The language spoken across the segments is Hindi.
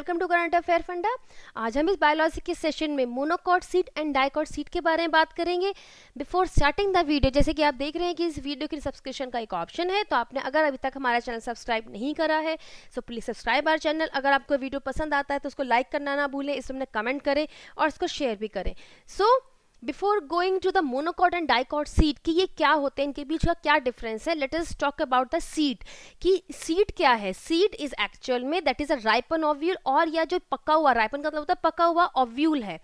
वेलकम टू करंट अफेयर फंडा। आज हम इस बायोलॉजी के सेशन में monocot seed and dicot seed के बारे में बात करेंगे। बिफोर स्टार्टिंग द वीडियो, जैसे कि आप देख रहे हैं कि इस वीडियो के सब्सक्रिप्शन का एक ऑप्शन है, तो आपने अगर अभी तक हमारा चैनल सब्सक्राइब नहीं करा है so please subscribe our channel. अगर आपको वीडियो पसंद आता है तो उसको लाइक करना ना भूलें, इसमें कमेंट करें और इसको शेयर भी करें। Before going to the monocot and dicot seed कि ये क्या होते हैं, इनके बीच का क्या डिफरेंस है, let us talk about the seed कि सीड क्या है। सीड इज एक्चुअल में that is a ripen ovule, और या जो पका हुआ, राइपन का मतलब होता है पका हुआ ओव्यूल है,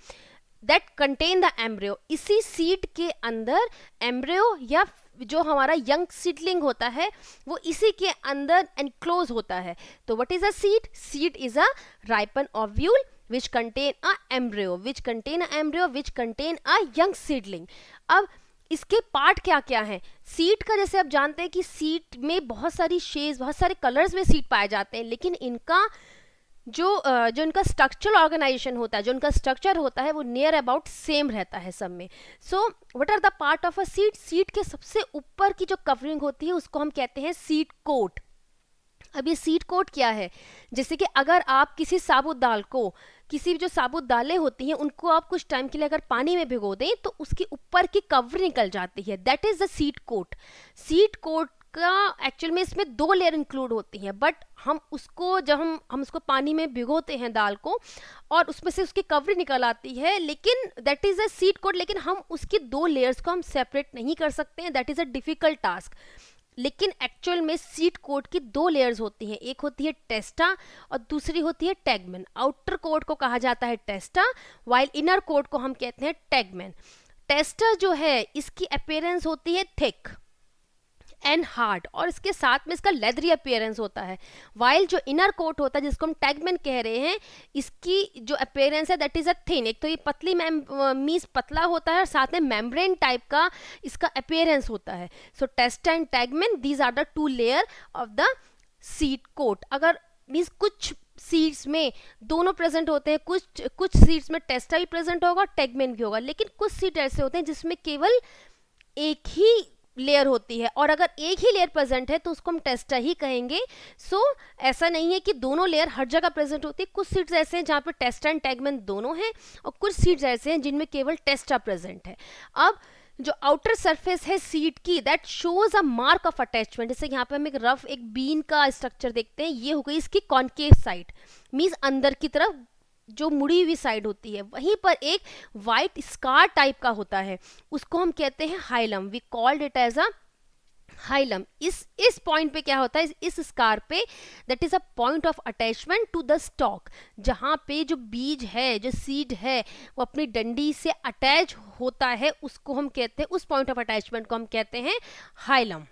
दैट कंटेन द एम्ब्रियो। इसी सीड के अंदर एम्ब्रियो या जो हमारा यंग सीडलिंग होता है वो इसी के अंदर एनक्लोज होता है। तो what is a seed? Seed is a ripen ovule which contain a embryo, which contain a embryo, which contain a young seedling। अब इसके पार्ट क्या क्या हैं सीड का? जैसे आप जानते हैं कि सीड में बहुत सारी शेड्स, बहुत सारे कलर्स में सीड पाए जाते हैं, लेकिन इनका जो इनका स्ट्रक्चरल ऑर्गेनाइजेशन होता है, जो इनका स्ट्रक्चर होता है वो नियर अबाउट सेम रहता है सब में। So what are the part of a seed? Seed के सबसे ऊपर की जो कवरिंग होती है उसको हम कहते हैं सीड कोट। अब ये सीड कोट क्या है? जैसे कि अगर आप किसी साबुत दाल को, किसी भी जो साबुत दालें होती हैं उनको आप कुछ टाइम के लिए अगर पानी में भिगो दें तो उसके ऊपर की कवर निकल जाती है, that is the seed coat. Seed coat का एक्चुअल में इसमें 2 लेयर इंक्लूड होती हैं, बट हम उसको जब हम उसको पानी में भिगोते हैं दाल को और उसमें से उसकी कवरी निकल आती है, लेकिन that is a seed coat, लेकिन हम उसकी 2 लेयर्स को हम सेपरेट नहीं कर सकते हैं, that is a difficult task. लेकिन एक्चुअल में सीड कोट की 2 लेयर्स होती हैं, एक होती है टेस्टा और दूसरी होती है टैगमेन। आउटर कोट को कहा जाता है टेस्टा, वाइल इनर कोट को हम कहते हैं टैगमेन। टेस्टा जो है इसकी अपीयरेंस होती है थिक एंड हार्ड, और इसके साथ में इसका लेदरी अपीयरेंस होता है। वाइल जो इनर कोट होता है जिसको हम टैगमेन कह रहे हैं, इसकी जो अपीयरेंस है दैट इज अ थिन। एक तो ये पतली मीन्स पतला होता है और साथ में मेम्ब्रेन टाइप का इसका अपीयरेंस होता है। So testa and tegmen, these are the 2 layer of the seed coat. अगर मीन्स कुछ सीड्स में दोनों प्रेजेंट होते हैं, कुछ सीड्स में टेस्टा भी प्रेजेंट होगा, टैगमेन भी होगा, लेकिन कुछ सीड ऐसे होते हैं जिसमें केवल एक ही लेयर होती है, और अगर एक ही लेयर प्रेजेंट है तो उसको हम टेस्टा ही कहेंगे। सो ऐसा नहीं है कि दोनों लेयर हर जगह प्रेजेंट होती है। कुछ सीड्स ऐसे हैं जहाँ पे टेस्टा एंड टैगमेन दोनों हैं, और कुछ सीड्स ऐसे हैं जिनमें केवल टेस्टा प्रेजेंट है। अब जो आउटर सरफेस है सीड की, that shows a mark of attachment. जैसे यहाँ पे हम एक रफ एक बीन का स्ट्रक्चर देखते हैं, ये हो गई इसकी कॉन्केव साइड, मीन्स अंदर की तरफ जो मुड़ी हुई साइड होती है। वहीं पर एक वाइट स्कार टाइप का होता है, उसको हम कहते हैं hilum. We called it as a hilum. इस पॉइंट पे क्या होता है, इस स्कार पे that is a point of attachment to the stalk, जहां पे जो बीज है, जो सीड है, वो अपनी डंडी से अटैच होता है, उसको हम कहते हैं, उस पॉइंट ऑफ अटैचमेंट को हम कहते हैं hilum.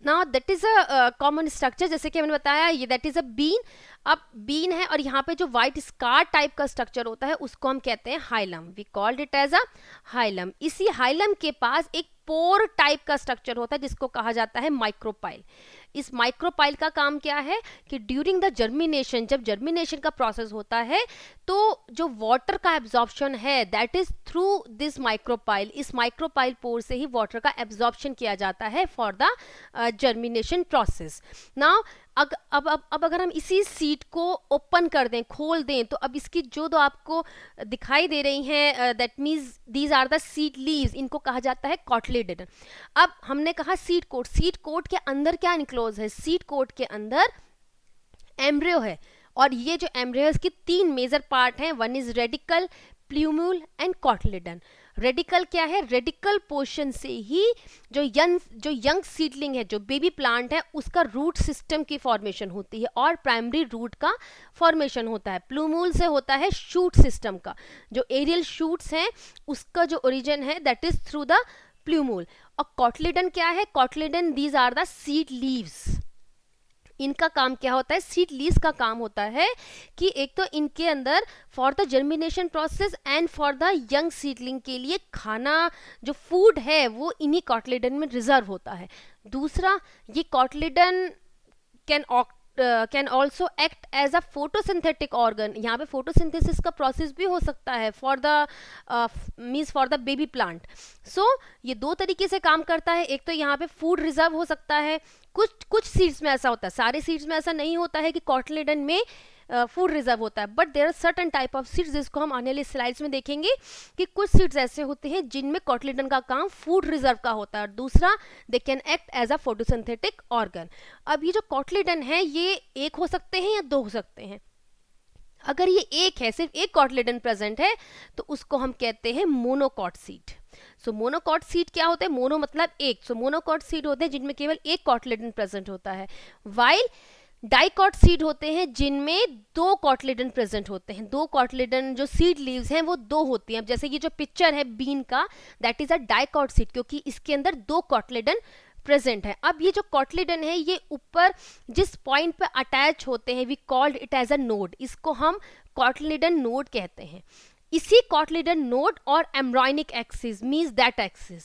Now that is a common structure, जैसे कि मैंने बताया ये दैट इज अ बीन। अब बीन है और यहाँ पे जो व्हाइट स्कार टाइप का स्ट्रक्चर होता है उसको हम कहते हैं hilum. We called it as a hilum. इसी हाइलम के पास एक पोर टाइप का स्ट्रक्चर होता है जिसको कहा जाता है माइक्रोपाइल। इस माइक्रोपाइल का काम क्या है कि ड्यूरिंग द जर्मिनेशन, जब जर्मिनेशन का प्रोसेस होता है तो जो वाटर का एब्जॉर्प्शन है that is through this micropyle. इस माइक्रोपाइल पोर से ही वाटर का एब्जॉर्प्शन किया जाता है for the germination process. Now अब अगर हम इसी सीड को ओपन कर दें, खोल दें, तो अब इसकी जो दो आपको दिखाई दे रही हैं that means these are the seed leaves, इनको कहा जाता है कॉटलिडन। अब हमने कहा सीड कोट, सीड कोट के अंदर क्या इनक्लोज है? सीड कोट के अंदर एम्ब्रियो है, और ये जो एम्ब्रियो है इसकी 3 मेजर पार्ट हैं, one is radicle, plumule and cotyledon. Radicle क्या है? रेडिकल पोर्शन से ही जो यंग सीडलिंग है, जो बेबी प्लांट है, उसका रूट सिस्टम की फॉर्मेशन होती है और प्राइमरी रूट का फॉर्मेशन होता है। प्लूम्यूल से होता है शूट सिस्टम का, जो एरियल शूट्स हैं उसका जो ओरिजिन है that is through the plumule. और कॉटलिडन क्या है? Cotyledon, these are the seed leaves. इनका काम क्या होता है? सीड लीव्स का काम होता है कि एक तो इनके अंदर for the germination process and for the young seedling के लिए खाना, जो फूड है वो इन्हीं कॉटलिडन में रिजर्व होता है। दूसरा, ये cotyledon can also act as a photosynthetic organ. यहाँ पे फोटोसिंथेसिस का प्रोसेस भी हो सकता है for the baby plant. So ये 2 तरीके से काम करता है। एक तो यहाँ पे फूड रिजर्व हो सकता है, कुछ सीड्स में ऐसा होता है, सारे सीड्स में ऐसा नहीं होता है कि कॉटलिडन में फूड रिजर्व होता है, but there are certain type of seeds जिसको हम आने वाली स्लाइड्स में देखेंगे कि कुछ सीड्स ऐसे होते हैं जिनमें कॉटलिडन का काम फूड रिजर्व का होता है, और दूसरा they can act as a photosynthetic organ. अब ये जो कॉटलिडन है ये एक हो सकते हैं या दो हो सकते हैं। अगर ये एक है, सिर्फ एक कॉटलिडन प्रेजेंट है, तो उसको हम कहते हैं मोनोकॉट सीड। सो मोनोकॉट सीड क्या होता है, मोनो मतलब एक, सो मोनोकॉट सीड होते हैं जिनमें केवल एक कॉटलिडन प्रेजेंट होता है, वाइल डाइकॉट सीड होते हैं जिनमें दो कॉटलिडन प्रेजेंट होते हैं। दो कॉटलिडन जो सीड लीव्स हैं वो दो होती हैं। अब जैसे ये जो पिक्चर है बीन का, that is a dicot seed, क्योंकि इसके अंदर दो कॉटलिडन प्रेजेंट है। अब ये जो कॉटलिडन है ये ऊपर जिस पॉइंट पे अटैच होते हैं, we called it as a node, इसको हम कॉटलिडन नोड कहते हैं। इसी कॉटलिडन नोड और embryonic axis means that axis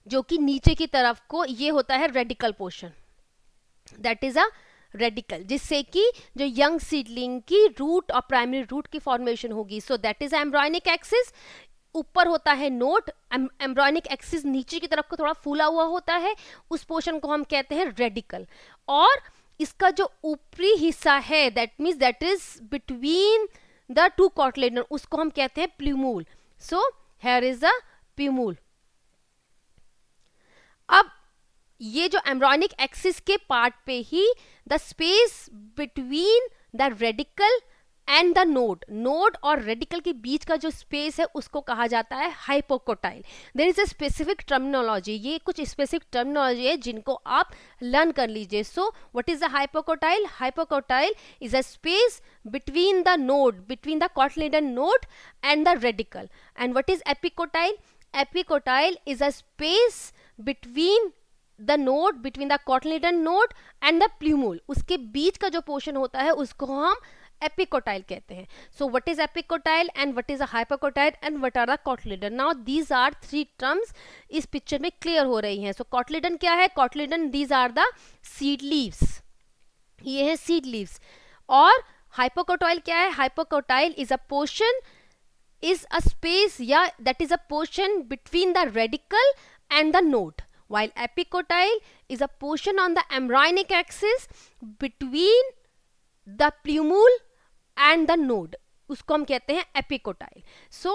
जो कि नीचे की तरफ को, ये होता है radical portion, that is a radical, जिससे कि जो यंग सीडलिंग की रूट और प्राइमरी रूट की फॉर्मेशन होगी। So that is embryonic axis. ऊपर होता है नोड, एम्ब्रॉयनिक एक्सिस नीचे की तरफ को थोड़ा फूला हुआ होता है, उस पोर्शन को हम कहते हैं रेडिकल। और इसका जो ऊपरी हिस्सा है that means that is between the two cotyledon, उसको हम कहते हैं plumule. So here is the plumule. अब ये जो एम्ब्रॉयनिक एक्सिस के पार्ट पे ही the space between the radicle and the node, node और रेडिकल के बीच का जो स्पेस है उसको कहा जाता है hypocotyl. There is a specific terminology, ये कुछ स्पेसिफिक टर्मिनोलॉजी है जिनको आप लर्न कर लीजिए। So what is the hypocotyl? Hypocotyl is a space between the node, between the cotyledon node and the radicle. And what is epicotyl? Epicotyl is a space between the node, between the cotyledon node and the plumule, उसके बीच का जो पोर्शन होता है उसको हम एपिकोटाइल कहते हैं। So what is epicotyl and what is a hypocotyl and what are the cotyledon? Now these are three terms इस पिक्चर में क्लियर हो रही हैं। सो कॉटलिडन क्या है? Cotyledon these are the seed leaves, ये है सीड लीव्स। और हाइपोकोटाइल क्या है? Hypocotyl is a portion, is a space या that is a portion between the radicle and the node, while epicotyle is a portion on the embryonic axis between the plumule and the node, उसको हम कहते हैं epicotyle. So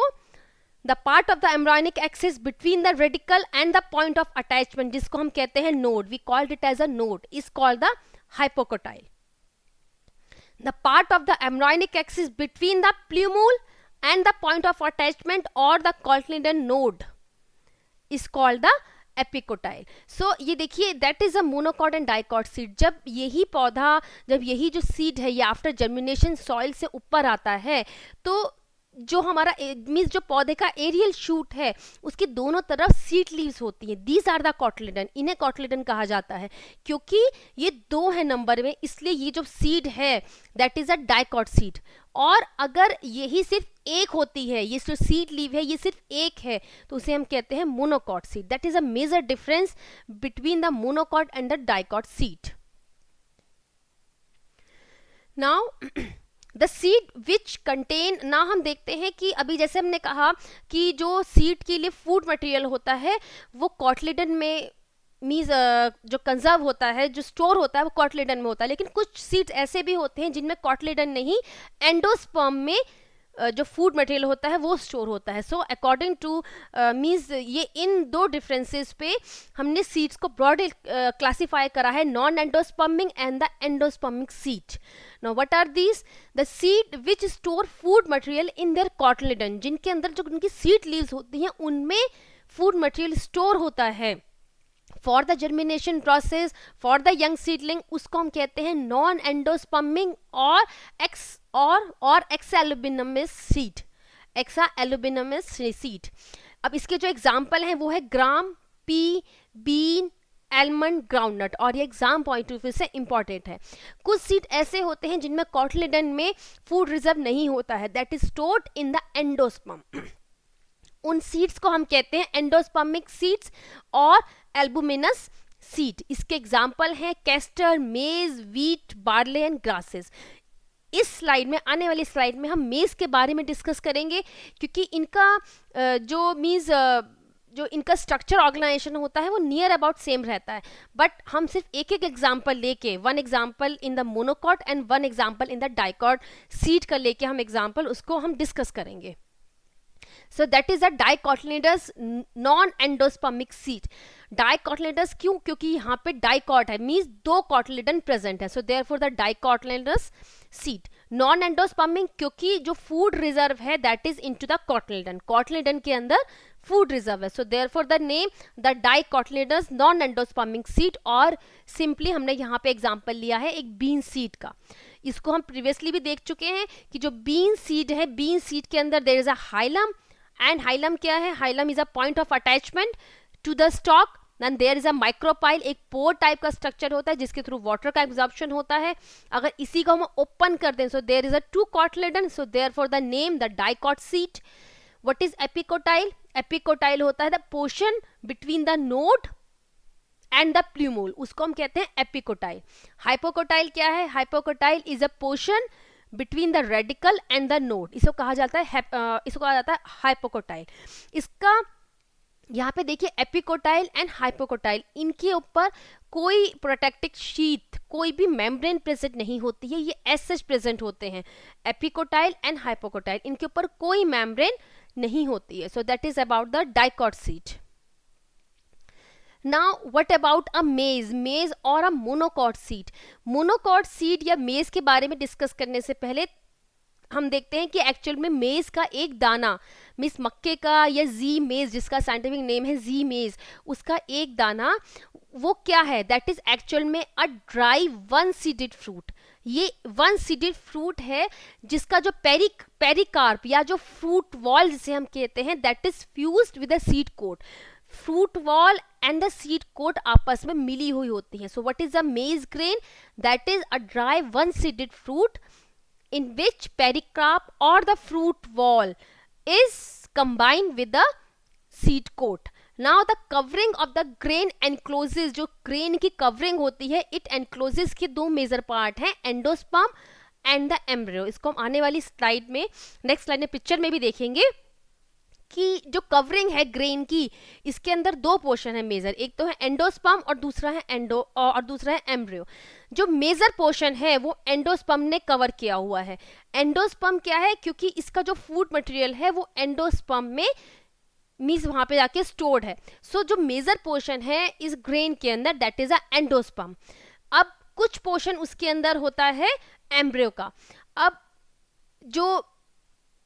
the part of the embryonic axis between the radical and the point of attachment, जिसको हम कहते हैं node, we called it as a node, is called the hypocotyle. The part of the embryonic axis between the plumule and the point of attachment or the cotyledon node is called the epicotyl. So ये देखिए that is a monocot and dicot seed. जब यही पौधा, जब यही जो सीड है ये आफ्टर जर्मिनेशन सॉइल से ऊपर आता है, तो जो हमारा मीन्स जो पौधे का एरियल शूट है उसकी दोनों तरफ सीड लीव्स होती हैं. दीज आर द कॉटलिडन, इन्हें कॉटलिडन कहा जाता है क्योंकि ये दो है नंबर में, इसलिए ये जो सीड है that is a dicot seed. और अगर यही सिर्फ एक होती है, ये जो सीड लीव है ये सिर्फ एक है, तो उसे हम कहते हैं monocot seed. That is a major difference between the monocot and the dicot seed. Now the seed which contain, ना हम देखते हैं कि अभी जैसे हमने कहा कि जो सीड के लिए फूड मटेरियल होता है वो कॉटलिडन में मीन्स जो कंजर्व होता है, जो स्टोर होता है वो कॉटलिडन में होता है. लेकिन कुछ सीड्स ऐसे भी होते हैं जिनमें कॉटलिडन नहीं, एंडोस्पर्म में जो फूड मटेरियल होता है वो स्टोर होता है. सो अकॉर्डिंग टू मीन्स ये इन दो डिफरेंसेस पे हमने सीड्स को ब्रॉडली क्लासीफाई करा है, non endospermic and the endospermic seed. Now what are these? The seed which store food material in their cotyledon, जिनके अंदर जो उनकी सीड लीव्स होती हैं उनमें फूड मटेरियल स्टोर होता है for the germination process for the young seedling, उसको हम कहते हैं नॉन एंडोस्पर्मिंग और एक्सालुबिनमस सीड, एक्सालुबिनमस सीड. अब इसके जो एग्जाम्पल हैं वो है ग्राम, पी, बीन, एलमंड, ग्राउंडनट. और ये एग्जाम पॉइंट ऑफ व्यू से इंपॉर्टेंट है. कुछ सीड ऐसे होते हैं जिनमें कॉटलिडन में फूड रिजर्व नहीं होता है, that is stored in the endosperm. उन सीड्स को हम कहते हैं एंडोस्पर्मिक सीड्स और एल्बुमिनस सीड. इसके एग्जाम्पल हैं कैस्टर, मेज, वीट, बार्ले एंड ग्रासेस. इस स्लाइड में, आने वाली स्लाइड में हम मेज के बारे में डिस्कस करेंगे क्योंकि इनका जो मीन्स जो इनका स्ट्रक्चर ऑर्गेनाइजेशन होता है वो नियर अबाउट सेम रहता है, बट हम सिर्फ एक एक एग्जाम्पल लेके, one example in the monocot and one example in the dicot seed का लेके हम एग्जाम्पल उसको हम डिस्कस करेंगे. So that is a dicotyledonous non-endospermic seed. Dicotyledonous क्यों? क्योंकि यहाँ पे डाइकॉट है, मीन्स दो कॉटलेडन प्रेजेंट है. So therefore the dicotyledonous seed. Non endospermic क्योंकि जो फूड रिजर्व है that is into the cotyledon, cotyledon के अंदर फूड रिजर्व है. So therefore the name the dicotyledonous non endospermic seed. और सिंपली हमने यहाँ पे एग्जाम्पल लिया है एक बीन सीड का. इसको हम प्रीवियसली भी देख चुके हैं कि जो बीन सीड है, बीन सीड के अंदर there is a hilum, and hilum क्या है? Hilum is a point of attachment to the stalk. And there is a micropyle, एक पोर टाइप का स्ट्रक्चर होता है जिसके थ्रू वाटर का एब्जॉर्प्शन होता है. अगर इसी को हम ओपन कर दें, so there is a two cotyledon, so therefore the name the dicot seed. What is epicotyl? Epicotyl होता है the portion between the node and the plumule, उसको हम कहते हैं एपिकोटाइल. हाइपोकोटाइल क्या है? Hypocotyl is a portion between the radicle and the node, इसको कहा जाता है हाइपोकोटाइल. इसका यहाँ पे देखिए एपिकोटाइल एंड हाइपोकोटाइल, इनके ऊपर कोई प्रोटेक्टिव शीथ, कोई भी मेम्ब्रेन प्रेजेंट नहीं होती है, ये एज सच प्रेजेंट होते हैं. एपिकोटाइल एंड हाइपोकोटाइल, इनके ऊपर कोई मेम्ब्रेन नहीं होती है. सो that is about the dicot seed. Now what about a maize? Maize और a monocot seed. Monocot seed या मेज के बारे में डिस्कस करने से पहले हम देखते हैं कि एक्चुअल में मेज का एक दाना, मीन्स मक्के का या जी मेज जिसका साइंटिफिक नेम है जी मेज, उसका एक दाना वो क्या है? दैट इज एक्चुअल में a dry one seeded fruit. ये वन सीडेड फ्रूट है जिसका जो पेरिकार्प या जो फ्रूट वॉल जिसे हम कहते हैं that is fused with a seed coat. Fruit wall and the seed coat आपस में मिली हुई होती है. सो व्हाट इज अ मेज grain? That is a dry one seeded fruit in which pericarp or the fruit wall is combined with the seed coat. Now the covering of the grain encloses, जो grain की covering होती है, it encloses के दो मेजर पार्ट हैं, एंडोस्पर्म एंड द एम्ब्रियो. इसको हम आने वाली स्लाइड में, नेक्स्ट स्लाइड में पिक्चर में भी देखेंगे कि जो कवरिंग है ग्रेन की, इसके अंदर दो पोर्शन है मेजर, एक तो है एंडोस्पर्म और दूसरा है एम्ब्रियो. जो मेजर पोर्शन है वो एंडोस्पर्म ने कवर किया हुआ है. एंडोस्पर्म क्या है? क्योंकि इसका जो फूड मटेरियल है वो एंडोस्पर्म में मीन्स वहां पे जाके स्टोर्ड है. सो जो मेजर पोर्शन है इस ग्रेन के अंदर दैट इज अ एंडोस्पर्म. अब कुछ पोर्शन उसके अंदर होता है एम्ब्रियो का. अब जो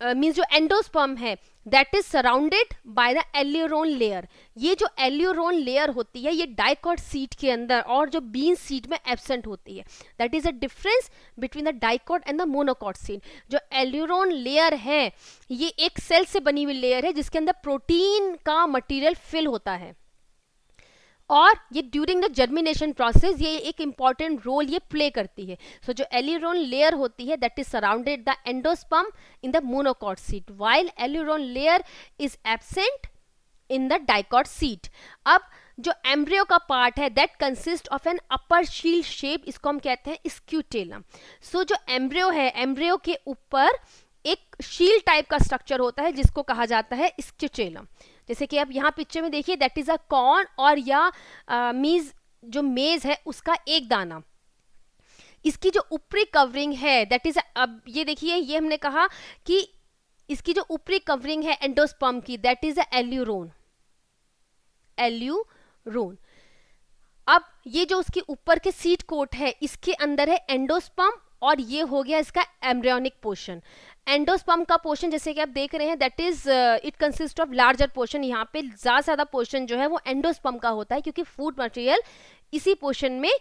मीन्स जो एंडोस्पर्म है that is surrounded by the aleurone layer. ये जो एल्यूरोन लेयर होती है ये डाइकॉट सीड के अंदर और जो बीन सीड में एब्सेंट होती है. That is a difference between the dicot and the monocot seed. जो एल्यूरोन लेयर है ये एक सेल से बनी हुई लेयर है जिसके अंदर प्रोटीन का मटेरियल फिल होता है, और ये ड्यूरिंग द जर्मिनेशन प्रोसेस ये एक इंपॉर्टेंट रोल ये प्ले करती है. सो जो एल्यूरोन लेयर होती है that is surrounded the endosperm in the monocot seed, while aleurone layer is absent in the dicot seed. अब जो एम्ब्रियो का पार्ट है that consist of an upper shield shape, इसको हम कहते हैं स्क्यूटेलम. सो जो एम्ब्रियो है, एम्ब्रियो के ऊपर एक शील्ड टाइप का स्ट्रक्चर होता है जिसको कहा जाता है स्क्यूटेलम. जैसे कि आप यहाँ पिक्चर में देखिए दैट इज अ कॉर्न और या मीज जो मेज है उसका एक दाना. इसकी जो ऊपरी कवरिंग है दैट इज, अब ये देखिए ये हमने कहा कि इसकी जो ऊपरी कवरिंग है एंडोस्पर्म की दैट इज अ एल्यूरोन. अब ये जो उसके ऊपर के सीड कोट है इसके अंदर है एंडोस्पर्म और ये हो गया इसका एम्ब्रियोनिक पोर्शन. एंडोस्पर्म का पोर्शन जैसे कि आप देख रहे हैं that is it consist of larger portion. यहाँ पे ज्यादा पोर्शन जो है वो एंडोस्पर्म का होता है क्योंकि फूड मटेरियल इसी पोर्शन में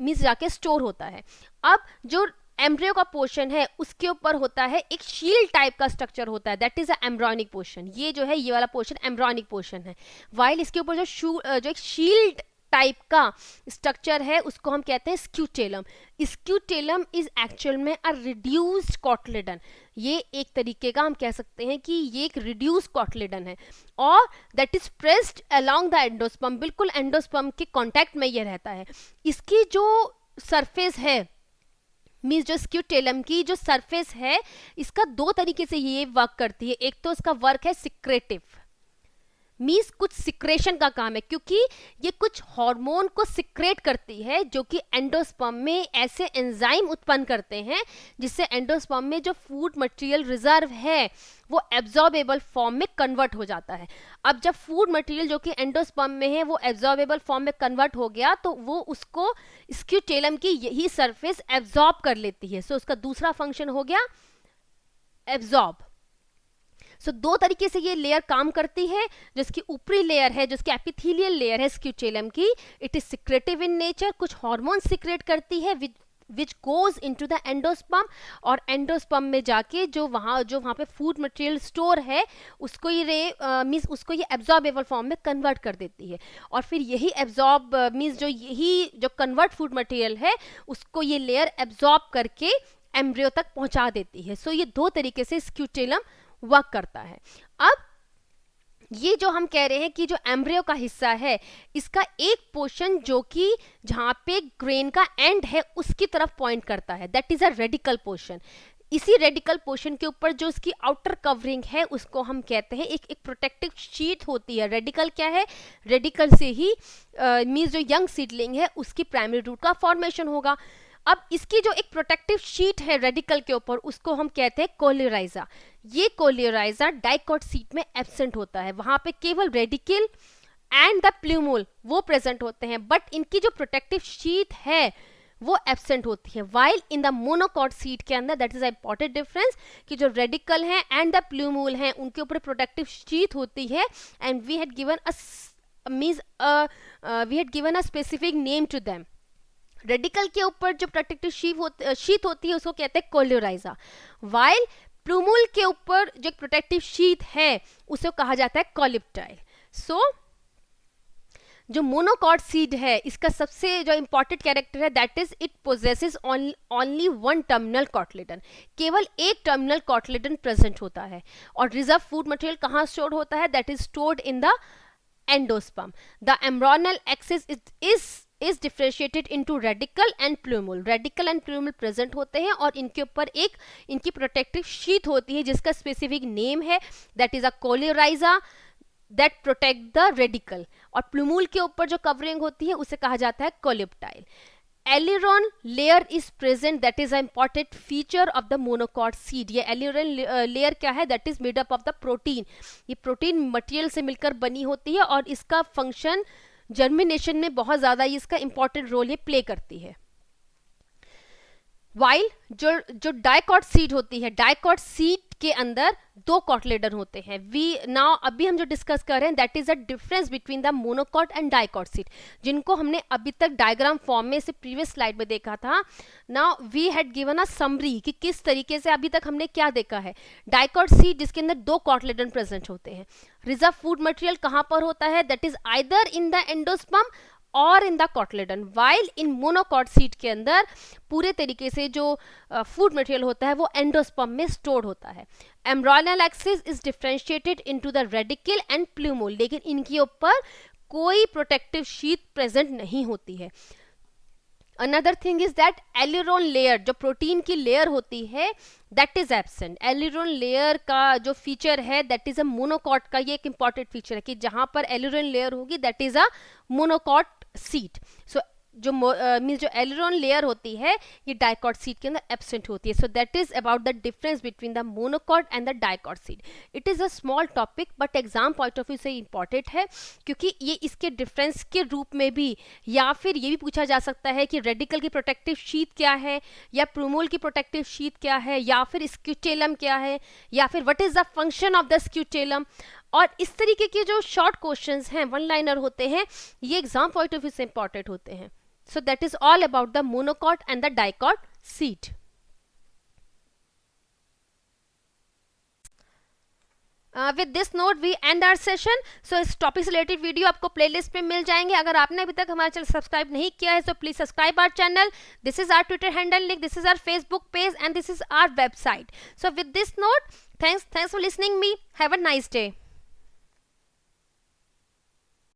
मींस जाके स्टोर होता है. अब जो एम्ब्रियो का पोर्शन है उसके ऊपर होता है एक शील्ड टाइप का स्ट्रक्चर होता है that is a embryonic portion. ये जो है ये वाला पोर्शन एम्ब्रियोनिक पोर्शन है, वाइल इसके ऊपर जो एक शील्ड टाइप का स्ट्रक्चर है उसको हम कहते हैं स्क्यूटेलम. स्क्यूटेलम इज एक्चुअल में अ रिड्यूस्ड कॉटलेडन. ये एक तरीके का हम कह सकते हैं कि ये एक रिड्यूस्ड कॉटलेडन है और that is pressed along the endosperm, बिल्कुल एंडोस्पर्म के कांटेक्ट में ये रहता है. इसकी जो सरफेस है मीन्स जो स्क्यूटेलम की जो सरफेस है इसका दो तरीके से ये वर्क करती है. एक तो इसका वर्क है सिक्रेटिव, मीन्स कुछ सिक्रेशन का काम है, क्योंकि ये कुछ हार्मोन को सिक्रेट करती है जो कि एंडोस्पर्म में ऐसे एंजाइम उत्पन्न करते हैं जिससे एंडोस्पर्म में जो फूड मटेरियल रिजर्व है वो एब्जॉर्बेबल फॉर्म में कन्वर्ट हो जाता है। अब जब फूड मटेरियल जो कि एंडोस्पर्म में है वो एब्जॉर्बेबल फॉर्म में कन्वर्ट हो गया तो वो उसको स्क्यूटेलम की यही सरफेस एब्जॉर्ब कर लेती है। सो उसका दूसरा फंक्शन हो गया एब्जॉर्ब। सो दो तरीके से ये लेयर काम करती है। जिसकी ऊपरी लेयर है, जिसकी एपिथेलियल लेयर है स्क्यूटेलम की, it is secretive in nature, कुछ हार्मोन सिक्रेट करती है which goes into the endosperm, और एंडोस्पर्म में जाके जो वहाँ पे फूड मटेरियल स्टोर है उसको ये मीन्स उसको ये एब्जॉर्बेबल फॉर्म में कन्वर्ट कर देती है, और फिर यही एब्जॉर्ब मीन्स जो कन्वर्ट फूड मटेरियल है उसको ये लेयर एब्जॉर्ब करके एम्ब्रियो तक पहुंचा देती है। सो ये दो तरीके से स्क्यूटेलम वर्क करता है। अब ये जो हम कह रहे हैं कि जो एम्ब्रियो का हिस्सा है इसका एक पोर्शन जो कि जहां पे ग्रेन का एंड है उसकी तरफ पॉइंट करता है, that is a radical portion. इसी रेडिकल पोर्शन के ऊपर जो इसकी आउटर कवरिंग है उसको हम कहते हैं एक प्रोटेक्टिव शीट होती है। रेडिकल क्या है? रेडिकल से ही मीन्स जो यंग सीडलिंग है उसकी प्राइमरी रूट का फॉर्मेशन होगा। अब इसकी जो एक प्रोटेक्टिव शीट है रेडिकल के ऊपर उसको हम कहते हैं कोलियोराइजा। ये कोलियोराइजा डाइकॉट सीट में एब्सेंट होता है, वहां पे केवल रेडिकल एंड द प्लूमोल वो प्रेजेंट होते हैं, बट इनकी जो प्रोटेक्टिव शीट है वो एब्सेंट होती है। While in the monocot seat के अंदर, that is a important difference कि जो रेडिकल है एंड द प्लूमोल है उनके ऊपर प्रोटेक्टिव शीट होती है, and we had given a specific name to them. Radical के ऊपर जो प्रोटेक्टिव शीट होती है उसको कहते हैं कोलियोराइजा, वाइल प्लूमोल के ऊपर जो प्रोटेक्टिव शीट है उसे कहा जाता है कोलिप्टाइल। सो जो मोनोकॉट सीड है इसका सबसे जो इंपॉर्टेंट कैरेक्टर है that is it possesses only one terminal cotyledon, केवल एक टर्मिनल कॉटलेडन प्रेजेंट होता है। और रिजर्व फूड मटेरियल कहाँ स्टोर होता है? That is stored in the endosperm. The embryonal axis is differentiated into radical and plumule। radical and plumule present होते हैं और इनके ऊपर एक इनकी प्रोटेक्टिव शीट होती है जिसका स्पेसिफिक नेम है that is a coleorhiza that protect the radical, और प्लूमूल के ऊपर जो कवरिंग होती है उसे कहा जाता है coleoptile. Aleurone layer is present, that is a important feature of the monocot seed. ये एलिरॉन लेयर क्या है? That is made up of the protein. ये प्रोटीन मटेरियल से मिलकर बनी होती है और इसका फंक्शन जर्मिनेशन में बहुत ज्यादा इसका इंपॉर्टेंट रोल ये प्ले करती है। वाइल जो डाइकॉट सीड होती है, डाइकॉट सीड के अंदर दो कॉटलेडन होते हैं। अभी हम जो डिस्कस कर रहे हैं that is a difference between the monocot and dicot seed, जिनको हमने अभी तक डायग्राम फॉर्म में से प्रीवियस स्लाइड में देखा था। Now we had given a summary कि किस तरीके से अभी तक हमने क्या देखा है। डाइकॉट सीड जिसके अंदर दो कॉटलेडन प्रेजेंट होते हैं। रिजर्व फूड मटेरियल कहां पर होता है? That is either in the endosperm और in the cotyledon. While in monocot seed के अंदर पूरे तरीके से जो फूड मटेरियल होता है वो एंडोस्पर्म में स्टोर्ड होता है। Embryonal axis is differentiated into the radicle and plumule, लेकिन इनके ऊपर कोई प्रोटेक्टिव शीट प्रेजेंट नहीं होती है। Another thing is that aleurone layer, जो प्रोटीन की लेयर होती है that is absent. Aleurone layer का जो फीचर है दैट इज अ मोनोकॉट का, ये एक इंपॉर्टेंट फीचर है कि जहां पर एलिरॉन लेयर होगी that is a monocot seed. So जो मीन्स जो एलिरॉन लेयर होती है ये डाइकॉट सीट के अंदर एब्सेंट होती है। सो that is about the difference between the monocot and the dicot seat. It is a small topic but exam point of view से इंपॉर्टेंट है, क्योंकि ये इसके डिफरेंस के रूप में भी, या फिर ये भी पूछा जा सकता है कि रेडिकल की प्रोटेक्टिव शीट क्या है, या प्लूमोल की प्रोटेक्टिव शीट क्या है, या फिर स्क्यूटेलम क्या है, या फिर what is the function of the scutellum. और इस तरीके के जो शॉर्ट क्वेश्चंस हैं, वन लाइनर होते हैं, ये एग्जाम पॉइंट ऑफ व्यू से इंपॉर्टेंट होते हैं। So that is all about the monocot and the dicot seed. With this note we end our session. So इस टॉपिक से रिलेटेड वीडियो आपको प्लेलिस्ट पे मिल जाएंगे। अगर आपने अभी तक हमारा चैनल सब्सक्राइब नहीं किया है तो please subscribe our channel. This is our Twitter handle link, this is our Facebook page and this is our website. So with this note, thanks for listening me. Have a nice day.